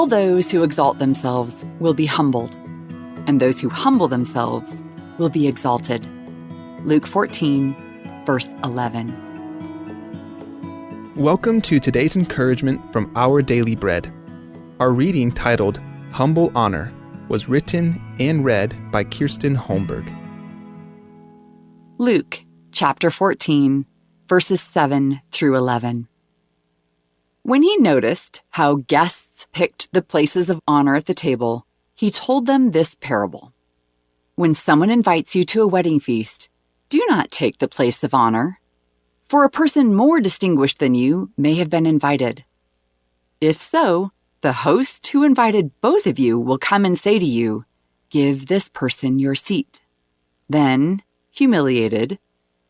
all those who exalt themselves will be humbled, and those who humble themselves will be exalted. Luke 14, verse 11. Welcome to today's encouragement from Our Daily Bread. Our reading, titled Humble Honor, was written and read by Kirsten Holmberg. Luke chapter 14, verses 7 through 11. When he noticed how guests picked the places of honor at the table, he told them this parable. When someone invites you to a wedding feast, do not take the place of honor, for a person more distinguished than you may have been invited. If so, the host who invited both of you will come and say to you, "Give this person your seat." Then, humiliated,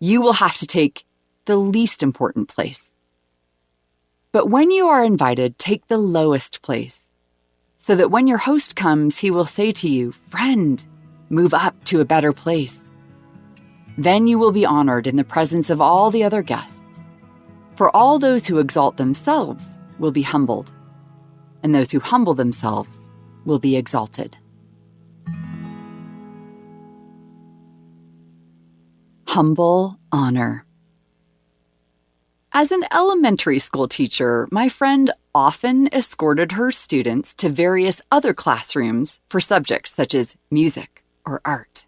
you will have to take the least important place. But when you are invited, take the lowest place, so that when your host comes, he will say to you, "Friend, move up to a better place." Then you will be honored in the presence of all the other guests. For all those who exalt themselves will be humbled, and those who humble themselves will be exalted. Humble honor. As an elementary school teacher, my friend often escorted her students to various other classrooms for subjects such as music or art.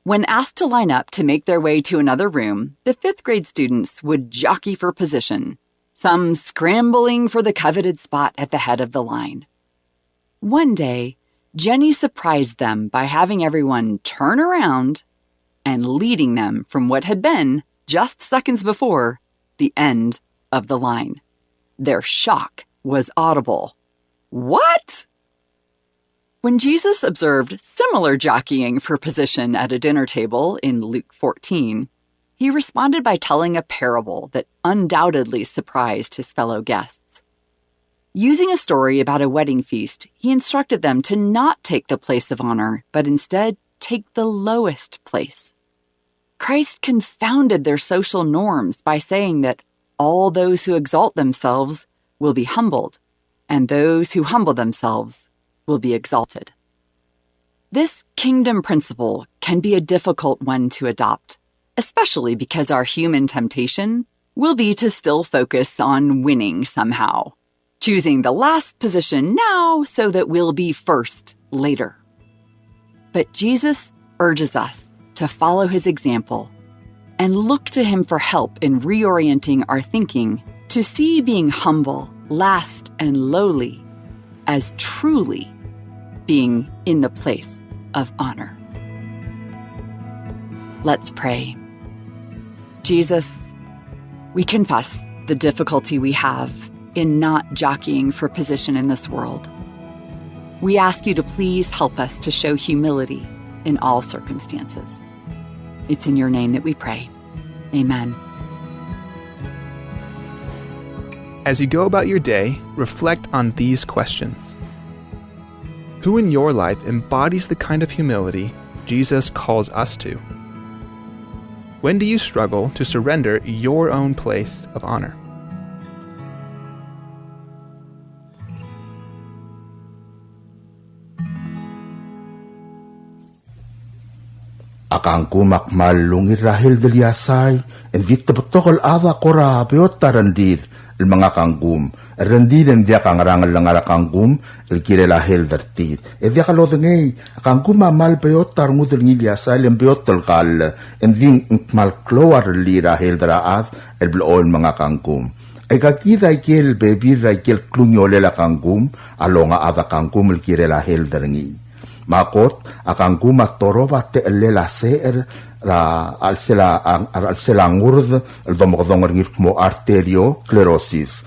When asked to line up to make their way to another room, the fifth grade students would jockey for position, some scrambling for the coveted spot at the head of the line. One day, Jenny surprised them by having everyone turn around and leading them from what had been, just seconds before, the end of the line. Their shock was audible. What? When Jesus observed similar jockeying for position at a dinner table in Luke 14, he responded by telling a parable that undoubtedly surprised his fellow guests. Using a story about a wedding feast, he instructed them to not take the place of honor, but instead take the lowest place. Christ confounded their social norms by saying that all those who exalt themselves will be humbled, and those who humble themselves will be exalted. This kingdom principle can be a difficult one to adopt, especially because our human temptation will be to still focus on winning somehow, choosing the last position now so that we'll be first later. But Jesus urges us to follow his example and look to him for help in reorienting our thinking to see being humble, last, and lowly as truly being in the place of honor. Let's pray. Jesus, we confess the difficulty we have in not jockeying for position in this world. We ask you to please help us to show humility in all circumstances. It's in your name that we pray. Amen. As you go about your day, reflect on these questions. Who in your life embodies the kind of humility Jesus calls us to? When do you struggle to surrender your own place of honor? Akang kumakmal lungir rahil deliasay, en vit tabotokol ava kora beot tarandir, el mga kanggum, rendiren dia kang rangal langar kanggum, el kire lahil dartit. E dia kalodengay, kanggum amal beot tarngudel ngiliasay, el beot telkal, en ving mal kloar li rahil daraat, el blool mga kanggum. Ay kakita ikel bebir ikel klunyole la kanggum, alonga ava kanggum el kire lahil darangi. Makot akang gumat toroba te elela seer ra alsela ngurd el domodong ngirk mo arteriosclerosis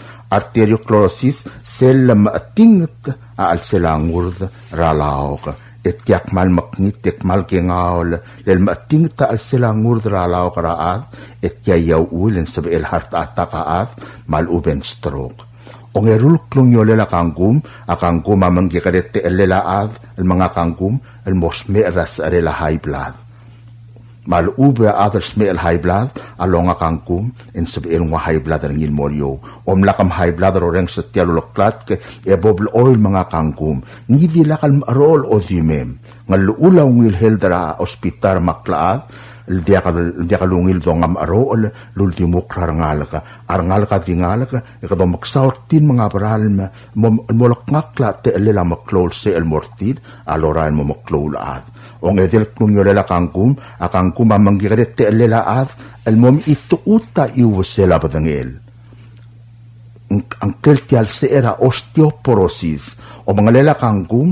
sel matingt alsela ngurd ra laog et yak mal maknit tek mal kengaol lel matingt alsela ngurd ra laog raat et yaw ulen sab el heart attack mal uben stroke. Ongerul klungyole la kanggum, akangkum amanggi kadete elela av, el mga kanggum, el mosme ras arela high blood. Malube others may high blood along a kangkum in sabiel nga high blood ang ilmoryo. Lakam high blood roreng sa tialuloklat ke ebobl oil mga kangkum. Ngidi lakal marol o dimem. Nga luulaw ngil heldara ospitar maklaad dia kalungil do ngam aro lultimo krarangal ka arangal ka tingal ka ikado maksautin mga paral molok ngakla te lela maklol se el mortid aloran mo maklol ad ong edel kunyolela kangkum akangkum manggire te lela ad el mom itu uta iwsela badangel ang keltial se era osteoporosis o mga lela kangkum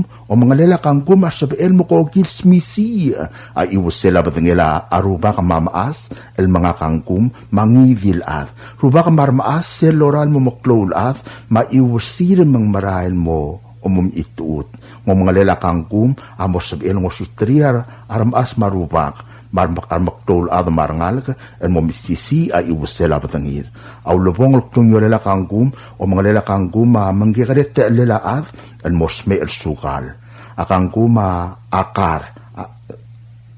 asabel mo ko gilsmisi ay iwasela ba nila aruba ka mamaas el mga kangkum mangivil at ruba ka marmaas sel loral mo maklol at maiwasir mang marahil mo ituut ng mga lela kangkum amos sabel mo sutriar aramas marubak marmaktol ad marangal ka en mo misisi ay iwasela batangir aw lobong kung yolela kangkum o mga lela kangkum manggikadet te lela ad en mosme el sukal akangkum akar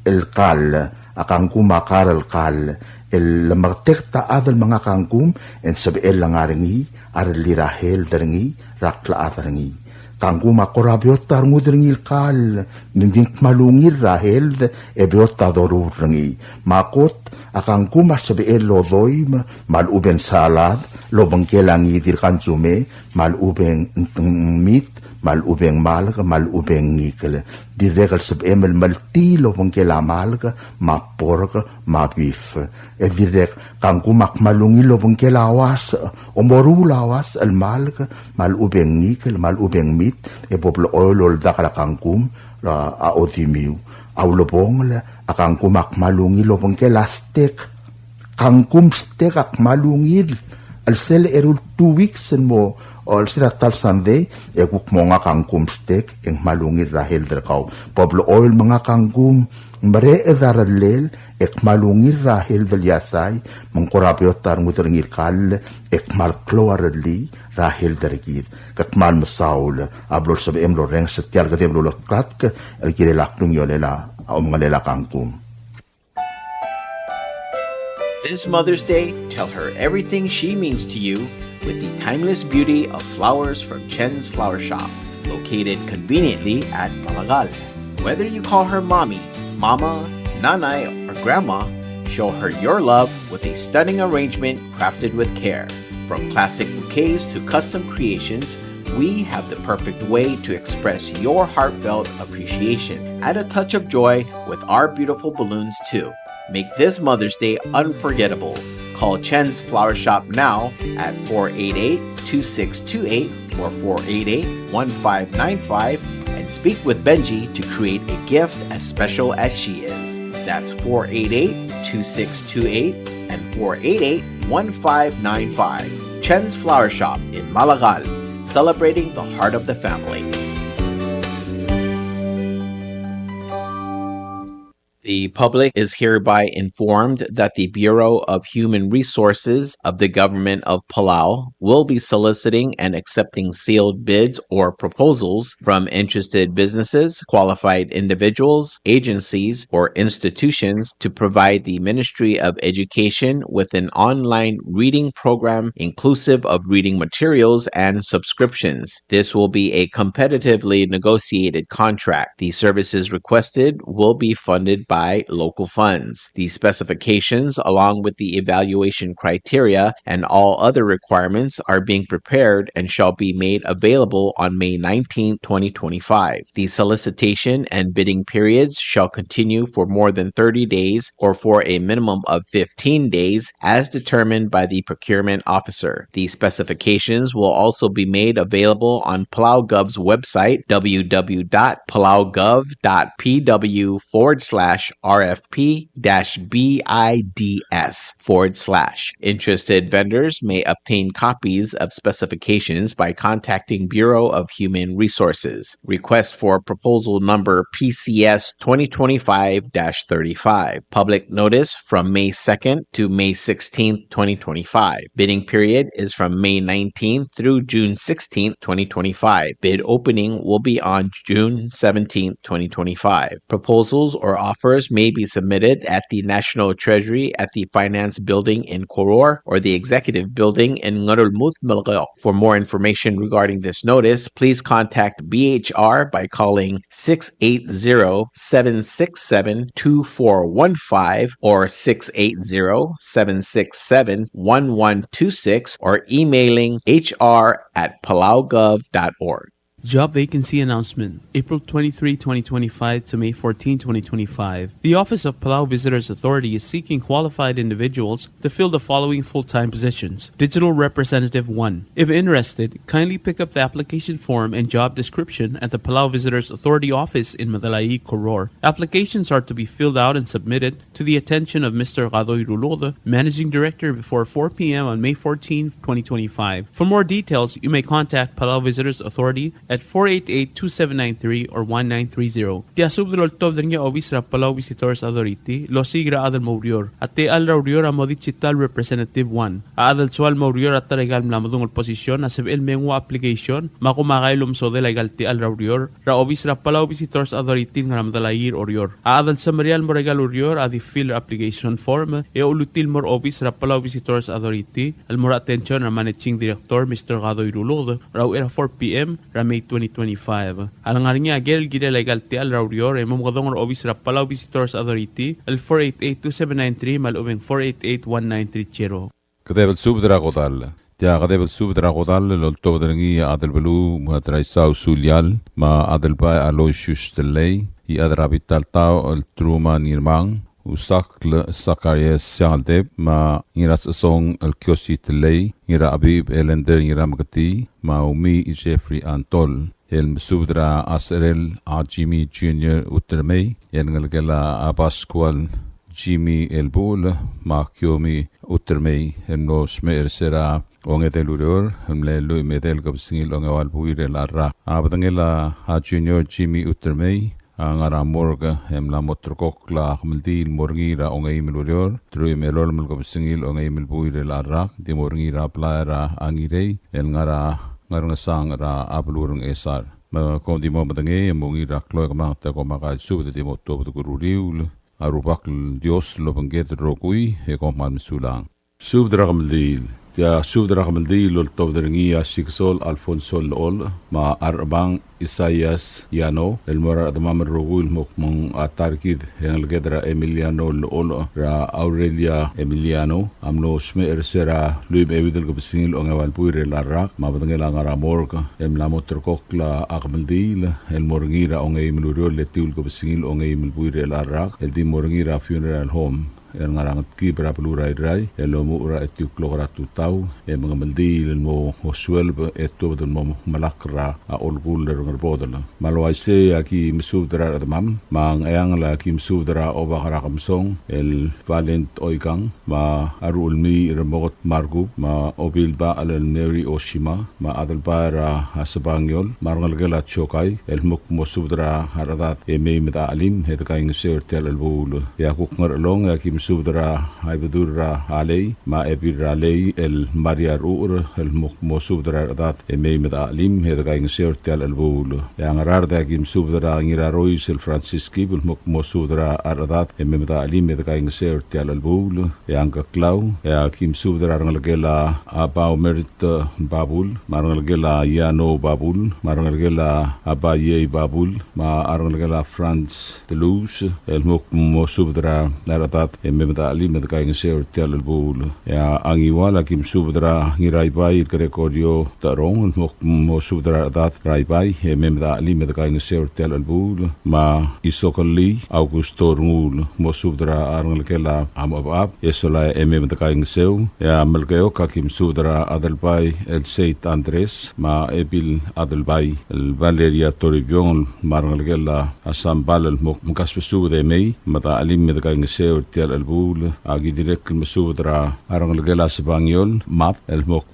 el kal akangkum akar el kal el martekta ad el mga kangkum en sabel langarengi ar lirahel darengi rakla atarengi kangkum akorabiot tarngudrengil kal ninding malungir rahel ebiot tadorur rengi makot akangkum asabel lodoy maluben salad lobang kelangi dirkan jume maluben mit malubeng malga malubeng nikel direkal sab emel malti lobang kelamalga maporga mabif direk kangkumak malungi lobang kelawas omorulawas al malga malubeng nikel malubeng mit boblo oil dakala kangkum a odimiu aulobong akangkumak malungi lobang kelastek kangkum stek ak malungil al sel erul 2 weeks mo o sila tal Sunday ekuk mo nga kangkum steak eng malungir rahel derkaw poblo oil mga kangkum mare edaralel ek malungir rahel del yasay mangkorapyo tar ngutringir kal ek malklo arali rahel dergid katmal masaul ablol sabi emlo reng setiar gade blol kratk el kirelak nung yolela o mga lela kangkum. This Mother's Day, tell her everything she means to you with the timeless beauty of flowers from Chen's Flower Shop, located conveniently at Malagal. Whether you call her mommy, mama, nanay, or grandma, show her your love with a stunning arrangement crafted with care. From classic bouquets to custom creations, we have the perfect way to express your heartfelt appreciation. Add a touch of joy with our beautiful balloons too. Make this Mother's Day unforgettable. Call Chen's Flower Shop now at 488-2628 or 488-1595 and speak with Benji to create a gift as special as she is. That's 488-2628 and 488-1595. Chen's Flower Shop in Malagal, celebrating the heart of the family. The public is hereby informed that the Bureau of Human Resources of the Government of Palau will be soliciting and accepting sealed bids or proposals from interested businesses, qualified individuals, agencies, or institutions to provide the Ministry of Education with an online reading program inclusive of reading materials and subscriptions. This will be a competitively negotiated contract. The services requested will be funded by local funds. The specifications, along with the evaluation criteria and all other requirements, are being prepared and shall be made available on May 19, 2025. The solicitation and bidding periods shall continue for more than 30 days or for a minimum of 15 days as determined by the procurement officer. The specifications will also be made available on PalauGov's website, www.palauGov.pw/RFP-BIDS/. Interested vendors may obtain copies of specifications by contacting Bureau of Human Resources. Request for proposal number PCS 2025-35. Public notice from May 2nd to May 16th, 2025. Bidding period is from May 19th through June 16th, 2025. Bid opening will be on June 17th, 2025. Proposals or offers letters may be submitted at the National Treasury at the Finance Building in Koror or the Executive Building in Ngarulmut, Malgaok. For more information regarding this notice, please contact BHR by calling 680-767-2415 or 680-767-1126 or emailing hr@palaugov.org. Job vacancy announcement, April 23, 2025 to May 14, 2025. The Office of Palau Visitors Authority is seeking qualified individuals to fill the following full-time positions. Digital Representative 1. If interested, kindly pick up the application form and job description at the Palau Visitors Authority office in Madalai, Koror. Applications are to be filled out and submitted to the attention of Mr. Gadoy Rulode, Managing Director, before 4 p.m. on May 14, 2025. For more details, you may contact Palau Visitors Authority at 488-2793 or 1930. Tia subdrol tov dringa obis ra Palau Visitors Authority, lo sigra adal maurior. At te al raurior a modigital Representative 1. A adal sual maurior at taregal mlamadung posisyon na sab el mengwa application, makumakay lumso de legal ti al raurior, ra obis ra Palau Visitors Authority nga ramdalayir orior. A adal sa marial mo regal orior a di fill application form, e ulutil mor obis ra Palau Visitors Authority, al mor atensyon na Managing Director Mr. Gadoy Rulode, raw era 4 p.m. ra May 2025. Alang nga gel gida legal ti al raurior e mumgadong obis ra Palau Visitors Authority al 488-2793 malubeng 488-1930. Kadebel subdra kotal. Tia kadebel subdra kotal lolto drengi adel belu muatrai sau sulial ma adel ba Aloysius delay I adrabital tao al truma nirmang usakl Sakarias Sialdeb ma ngiras song al kiosi delay ngira Abib Elender ngira magati ma umi Jeffrey Antol el subdra Asrel a Jimmy Jr. Uttermei el ngalgela Abasqual Jimmy Elbol ma kiomi Uttermei el no smer sera onge telurior emle lui medel gabsingil onge wal buire la ra abdangela a Junior Jimmy Uttermei angara morga emla motrokok la khmaldil morgira onge imilurior trui melol mul gabsingil onge imil buire la ra di morgira plara angirei el ngara ngarang sang ra ablurung esar ma kondi mo madange mongi ra kloy kama ta ko maka subde di mo to bu riul arubak dios lo banget rokui e ko man sulang subdra kamdil tia subdra kamdil lo to drengi asiksol Alfonso ol ma arbang Isaias Yano el mora damam rogul mokmong atarkid yang legedra Emiliano ol ra Aurelia Emiliano amno sme ersera luib evidel gobsingil ongawan puire larak mabadangela ngara morg em lamotr kokla akmendil el morngira ongay miluriol letiul gobsingil ongay milpuire larak el di morngira funeral home el ngarang kibra plurai rai el mura etu klora tutau e mga maldil mo hoswelb etu den mo malakra a olgul ngerbodala malwai se aki misudra admam mang ayang la kim sudra obakara kamsong el valent oikang ma arulmi remote margu ma obilba al neri oshima ma adalbara hasabangyol marngalgela chokai el muk mosudra haradat e meimda alim hedkaing sertel albul ya kukngar long aki sudra haibudura alei ma ebira lei el maria rur el mosudra dat e meimed alim hedgaing sertel albul yang rarda kim sudra ngira rois el francisci bul mosudra aradat e meimed alim hedgaing sertel albul yang kaklau ya kim sudra ngalgela abau merit babul marngalgela yano babul marngalgela abaye babul ma arngalgela france de luz el mosudra aradat memda ali med kaing ser tel bul ya angiwala kim subdra ngirai bai recordio tarong mo subdra dat rai bai memda ali med kaing ser tel bul ma isokali augusto rul mo subdra arngel kela amabab esola memda kaing seu ya melgeo kakim subdra adalbai el seit andres ma ebil adalbai el valeria toribion marngel kela asambal el mokaspesu de mei mata ali med kaing ser tel albul agi direct masubra arang lagala sa bangyol mat el mok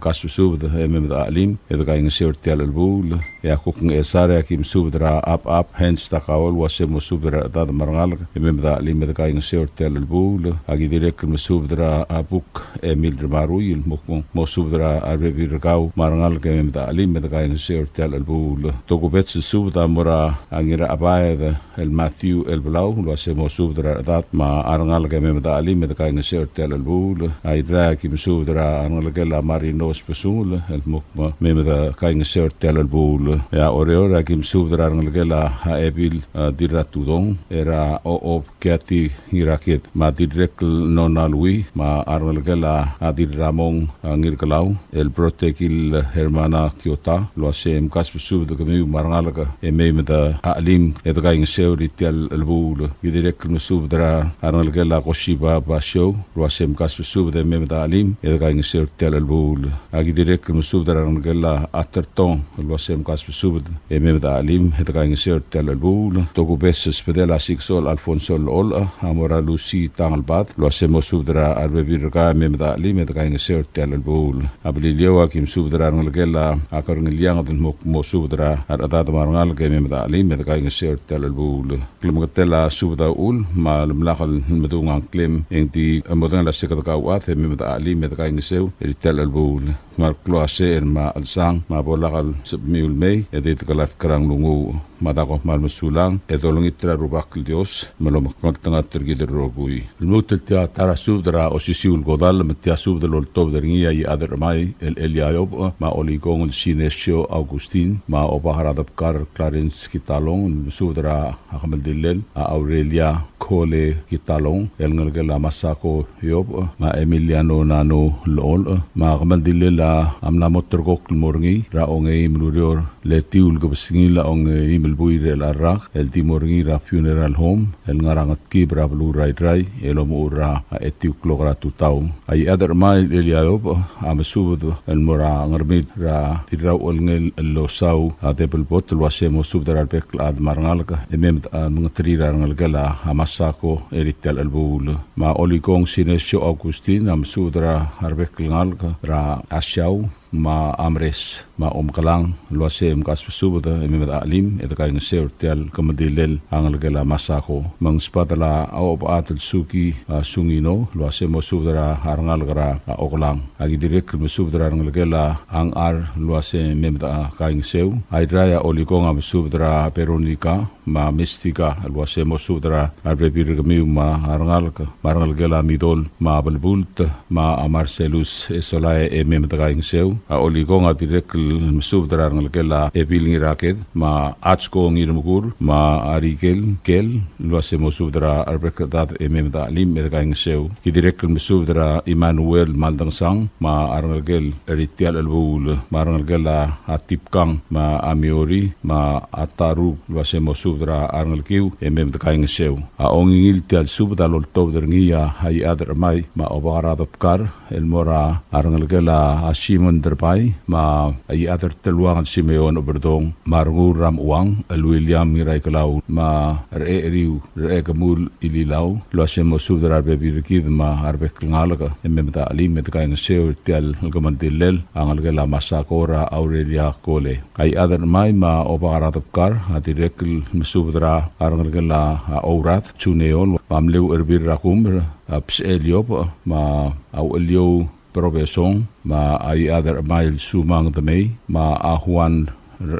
kasusubda emem da alim edga ing seurtial albul ya kuk ng esare kim subra up hence takawal wase musubra da marangal emem da alim edga ing seurtial albul agi direct masubra abuk emil maru il mok musubra arbe Gau marangal kemem da alim med kain seor tel albul togo bet subda mora angira abaye el Matthew el blau lo se mo subdra dat ma arangal kemem da alim med kain seor tel albul ai dra ki subdra arangal kela marino spesul el mok mem da kain seor tel albul ya oreora ki subdra arangal kela ebil diratudon era o kati iraket ma direct nonalwi ma arangal kela adir ramong angir kalau el tekil hermana Kyoto lo sem kasbu de kami marangalaga ememeda alim edga ing seuri tel albul direct musubdra arnalgela koshiba basho lo sem kasbu de ememeda alim edga ing seuri tel albul agi direct musubdra arnalgela aterton lo sem kasbu de ememeda alim edga ing seuri tel albul togo beses pedela sixol alfonso ol amora lucy tangalbat lo sem musubdra arbebirga ememeda alim edga ing seuri tel albul abililio kim subdra ngalgela akar ngiliang den mo subdra arata marngal ke mem da alim med kaing seor tel albul klumgatela subda ul mal mlakal medungang klem engti modan la sekat ka wat mem da alim med kaing seu tel albul mar kloase ma alsang ma bolakal submiul mei edit kalat karang lungu madako mal musulang edolong itra rubak dios malomakot tanga tergider rogui lutel tia tara subdra osisiul godal metia subdra lol tob deringia i adar mai el Eliayob ma oligong sinesio Augustin ma obaharadap kar Clarence Kitalong subdra akamaldilel Aurelia Cole Kitalong el ngalgela masako yob ma Emiliano Nano lol ma akamaldilel amna motorgok morngi ra ongei mlurior letiul gobsingila ongei melbuire el arrak el timorngi ra funeral home el ngarangat kibra blu rai el omura etiu klogra tutau ay adar mai Eliayob amsubud el mora ngarmit ra tiraw ngel losau atepel botol wasemo subdar pek ad marngalka emem mga trira ngalgala amasako eritel albul ma olikong sinesio Augustin amsudra arbek ngalka ra asyaw ma amres ma omkalang luasem kasubda emem alim etaka ng seurtel kamadilel angalgala masako mang spatala au atel suki sungino luasemo subdra arangalgra oklang agi direk subdra angalgala ang ar luase memda kaing seu aidraya olikong am subdra peronika ma mistika luasemo subdra arbebir gami ma arangalka marangalgala midol ma balbult ma marcelus esolae memda kaing seu oligong at direct subdra ngalgela ebil raket ma achko ngirmugur ma arikel kel luasemo subdra arbekat ememda lim edgaing seu ki direct subdra Emmanuel Maldangsang ma arngalgel ritial albul marngalgela atipkang ma amiori ma ataru luasemo subdra arngalkiu ememda kaing seu ongingil tial subdra loltob derngia hay adar mai ma obaradapkar elmora arngalgela asimon pai ma ay atar teluangan Simeon oberdong marngur ram uang William ngiray kalaw ma re-eriw re-gamul ililaw luasemo subdra bebirikid ma arbet ngalaga ememda alim medkay ng seor tial gamandilel ang algala masakora Aurelia Cole ay adar mai ma obaratapkar at direkil subdra arangalgala aurat chuneon pamlew erbir rakum pseliob ma au elio Probesong ma ay adar mail sumang damay ma ahuan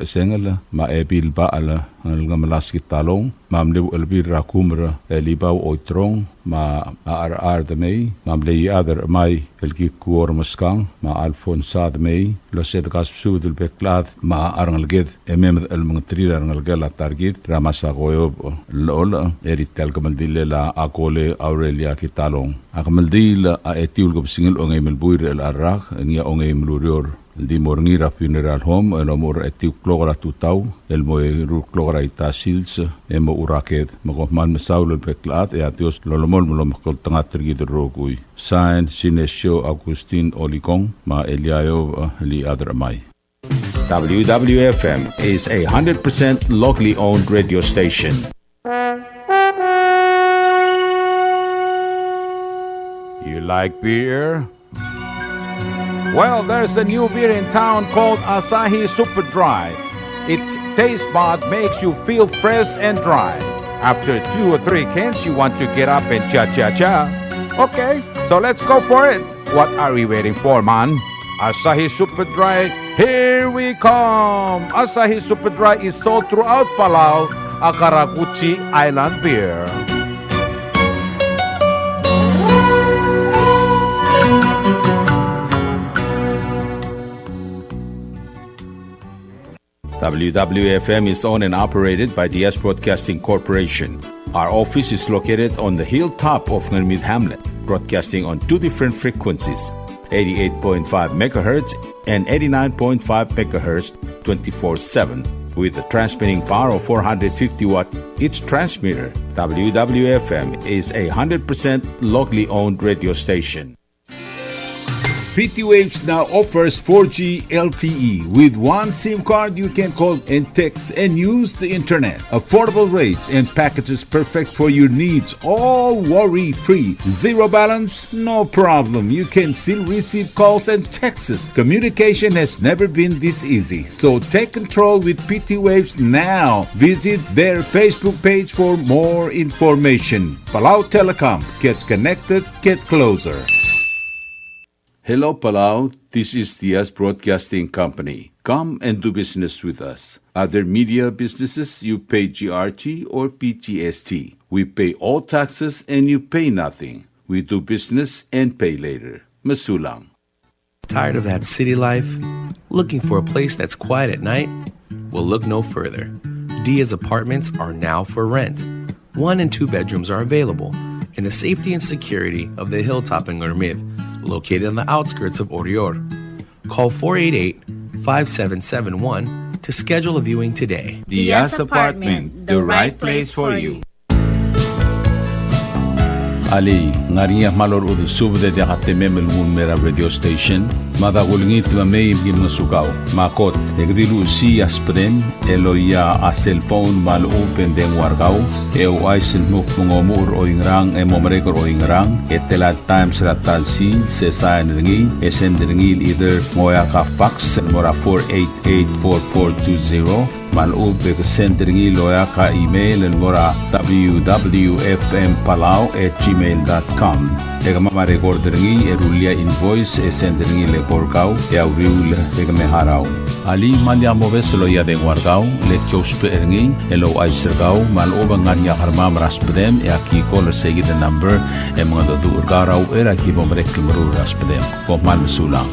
sengala ma ebil ba ala ng malaskit talong mamlew elbir rakumra elibaw oitrong ma ar damay mamley adar may elkikuor maskang ma Alfonsa damay loset kasudel beklat ma arangalged emem el mga trira arangalgel target ramasakoyob lol eritel kamaldilela akole Aurelia Kitalong akamaldil etiul gobsingil ongay melbuir el arrak ngia ongay melurior di morngira funeral home el amor etiu klogra tutau el moe ru klogra itasils emo uraket makoman mesaul beklat e atios lolomol molomkol tanga tergid rogui Saint Sinesio Augustin Olikong ma Eliayo li adramay. WWFM is a 100% locally owned radio station. You like beer? Well, there's a new beer in town called Asahi Super Dry. Its taste bud makes you feel fresh and dry. After 2 or 3 cans, you want to get up and cha-cha-cha. Okay, so let's go for it. What are we waiting for, man? Asahi Super Dry, here we come! Asahi Super Dry is sold throughout Palau, a Karakuchi Island beer. WWFM is owned and operated by the S Broadcasting Corporation. Our office is located on the hilltop of Nurmid Hamlet, broadcasting on 2 different frequencies, 88.5 MHz and 89.5 MHz 24/7, with a transmitting power of 450 watt each transmitter. WWFM is a 100% locally owned radio station. PT Waves now offers 4G LTE. With one SIM card, you can call and text and use the internet. Affordable rates and packages perfect for your needs. All worry-free. Zero balance? No problem. You can still receive calls and texts. Communication has never been this easy. So take control with PT Waves now. Visit their Facebook page for more information. Palau Telecom. Get connected, get closer. Hello, Palau. This is the S Broadcasting Company. Come and do business with us. Other media businesses, you pay GRT or PGST. We pay all taxes and you pay nothing. We do business and pay later. Masulang. Tired of that city life? Looking for a place that's quiet at night? Well, look no further. Dia's apartments are now for rent. 1 and 2 bedrooms are available in the safety and security of the hilltop in Gurmid, located on the outskirts of Orior. Call 488-5771 to schedule a viewing today. Dia's Apartment, the right place for you. Ali, ngariya malor udu subde de hatememel mera radio station. Madagulngit mamay im nasukaw. Makot, egdilu si aspren, eloya a cellphone mal open den wargaw. Eu aisen muk mungomur o ingrang momrekor o ingrang. Etelat times ratal si sesayan ringi. Esen ringil either moya ka fax mora 488-4420. Maloob ke sender ngi loya ka email en mora www.fmpalau@gmail.com. Ega mama recorder ngi erulia invoice sender ngi le korkau ya uriul ega meharau. Ali malya moves loya de wargau le chospe ngi elo aisergau maloob nganya harma raspedem ya ki call segi the number e mga do urgarau era ki bomrek mru raspedem ko man sulang.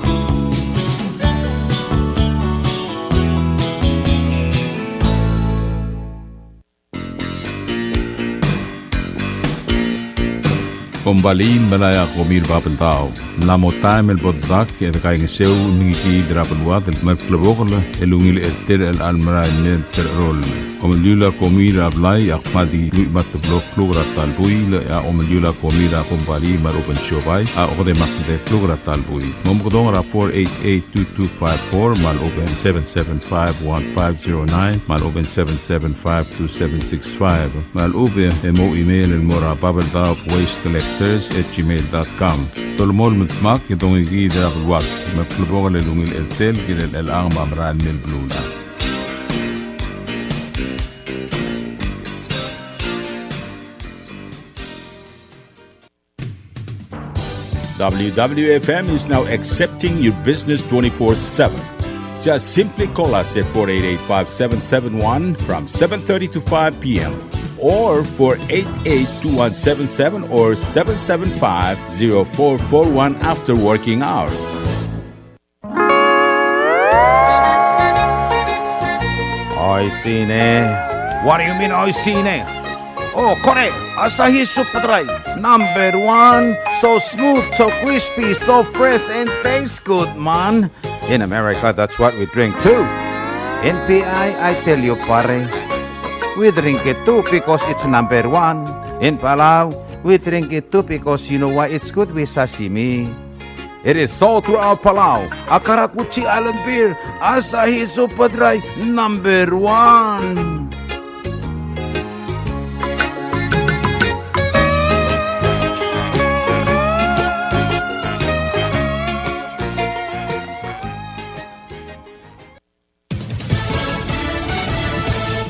Kembali melaya komir babentau. Namota mel bodak ke kaing seu ngi drapenwat el klebogel elungil eter el almara net rol. Omendula komir ablai akmadi mat blok flogra talbui ya omendula komir kembali maropen shobai a ode makde flogra talbui. Momgodong ra 488-2254 mal open 775-1509 mal open 775-2765 mal open mo email el mora babentau waste @gmail.com. Tolmol mutmak itong igida wag magplubogal elungil eltel kinel elang mamran mil blula. WWFM is now accepting your business 24/7. Just simply call us at 488-5771 from 7:30 to 5 p.m. or 488-2177 or 775-0441 after working hours. Oi, sine. What do you mean, oi, sine? Oh, correct. Asahi Super Dry. Number 1. So smooth, so crispy, so fresh, and tastes good, man. In America, that's what we drink too. In PI, I tell you, pare, we drink it too because it's number 1. In Palau, we drink it too because you know why it's good with sashimi. It is sold throughout Palau. A Karakuchi Island beer, Asahi Super Dry, number 1.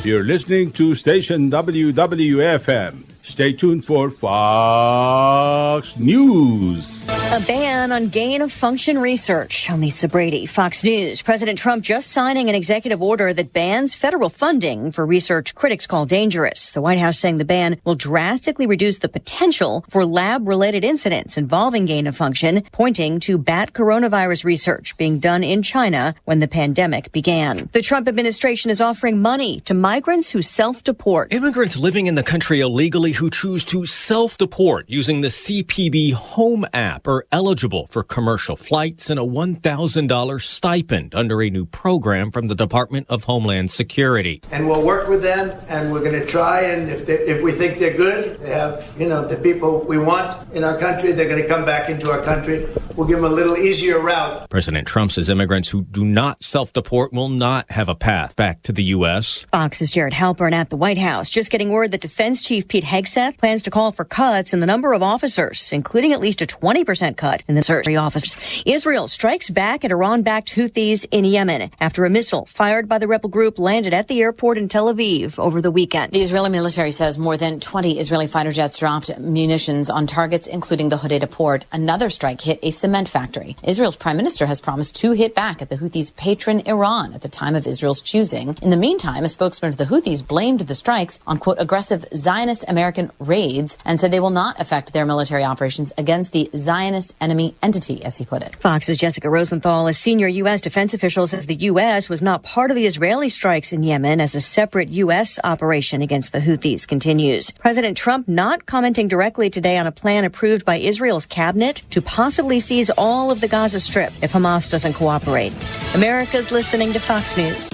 You're listening to station WWFM. Stay tuned for Fox News. A ban on gain-of-function research. I'm Lisa Brady, Fox News. President Trump just signing an executive order that bans federal funding for research critics call dangerous. The White House saying the ban will drastically reduce the potential for lab-related incidents involving gain-of-function, pointing to bat coronavirus research being done in China when the pandemic began. The Trump administration is offering money to migrants who self-deport. Immigrants living in the country illegally who choose to self-deport using the CPB Home app are eligible for commercial flights and a $1,000 stipend under a new program from the Department of Homeland Security. And we'll work with them, and we're going to try, and if we think they're good, they have, the people we want in our country, they're going to come back into our country. We'll give them a little easier route. President Trump says immigrants who do not self-deport will not have a path back to the U.S. Fox's Jared Halpern at the White House just getting word that Defense Chief Pete Hegseth plans to call for cuts in the number of officers, including at least a 20% cut in the search officers. Israel strikes back at Iran-backed Houthis in Yemen after a missile fired by the rebel group landed at the airport in Tel Aviv over the weekend. The Israeli military says more than 20 Israeli fighter jets dropped munitions on targets, including the Hodeidah port. Another strike hit a cement factory. Israel's prime minister has promised to hit back at the Houthis' patron Iran at the time of Israel's choosing. In the meantime, a spokesman for the Houthis blamed the strikes on, quote, aggressive Zionist American raids and said they will not affect their military operations against the Zionist enemy entity, as he put it. Fox's Jessica Rosenthal, a senior U.S. defense official, says the U.S. was not part of the Israeli strikes in Yemen as a separate U.S. operation against the Houthis continues. President Trump not commenting directly today on a plan approved by Israel's cabinet to possibly seize all of the Gaza Strip if Hamas doesn't cooperate. America's listening to Fox News.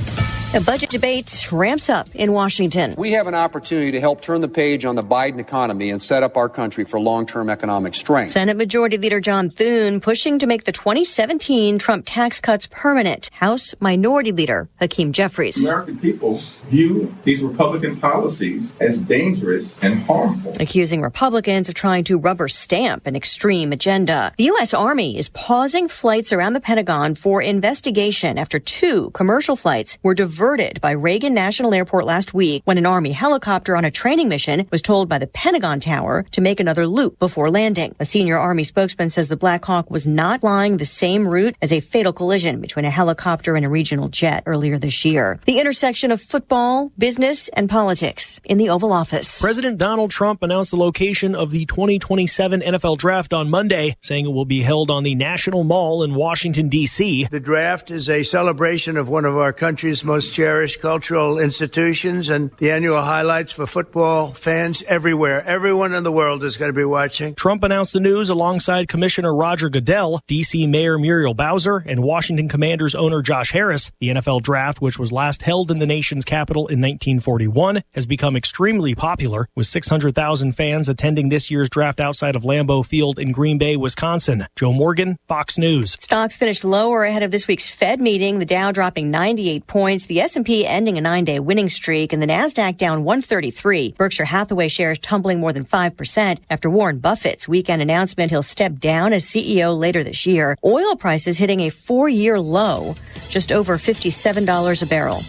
A budget debate ramps up in Washington. We have an opportunity to help turn the page on the Biden economy and set up our country for long-term economic strength. Senate Majority Leader John Thune pushing to make the 2017 Trump tax cuts permanent. House Minority Leader Hakeem Jeffries. American people view these Republican policies as dangerous and harmful, accusing Republicans of trying to rubber stamp an extreme agenda. The U.S. Army is pausing flights around the Pentagon for investigation after 2 commercial flights were diverted by Reagan National Airport last week when an Army helicopter on a training mission was told by the Pentagon Tower to make another loop before landing. A senior Army spokesman says the Black Hawk was not flying the same route as a fatal collision between a helicopter and a regional jet earlier this year. The intersection of football, business, and politics in the Oval Office. President Donald Trump announced the location of the 2027 NFL Draft on Monday, saying it will be held on the National Mall in Washington, D.C. The draft is a celebration of one of our country's most cherished cultural institutions and the annual highlights for football fans everywhere. Everyone in the world is going to be watching. Trump announced the news alongside Commissioner Roger Goodell, D.C. Mayor Muriel Bowser, and Washington Commanders owner Josh Harris. The NFL Draft, which was last held in the nation's capital in 1941, has become extremely popular, with 600,000 fans attending this year's draft outside of Lambeau Field in Green Bay, Wisconsin. Joe Morgan, Fox News. Stocks finished lower ahead of this week's Fed meeting, the Dow dropping 98 points, the S&P ending a 9-day winning streak, and the Nasdaq down 133. Berkshire Hathaway shares tumbling more than 5% after Warren Buffett's weekend announcement he'll step down as CEO later this year. Oil prices hitting a 4-year low, just over $57 a barrel.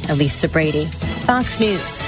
Elisa Brady, Fox News.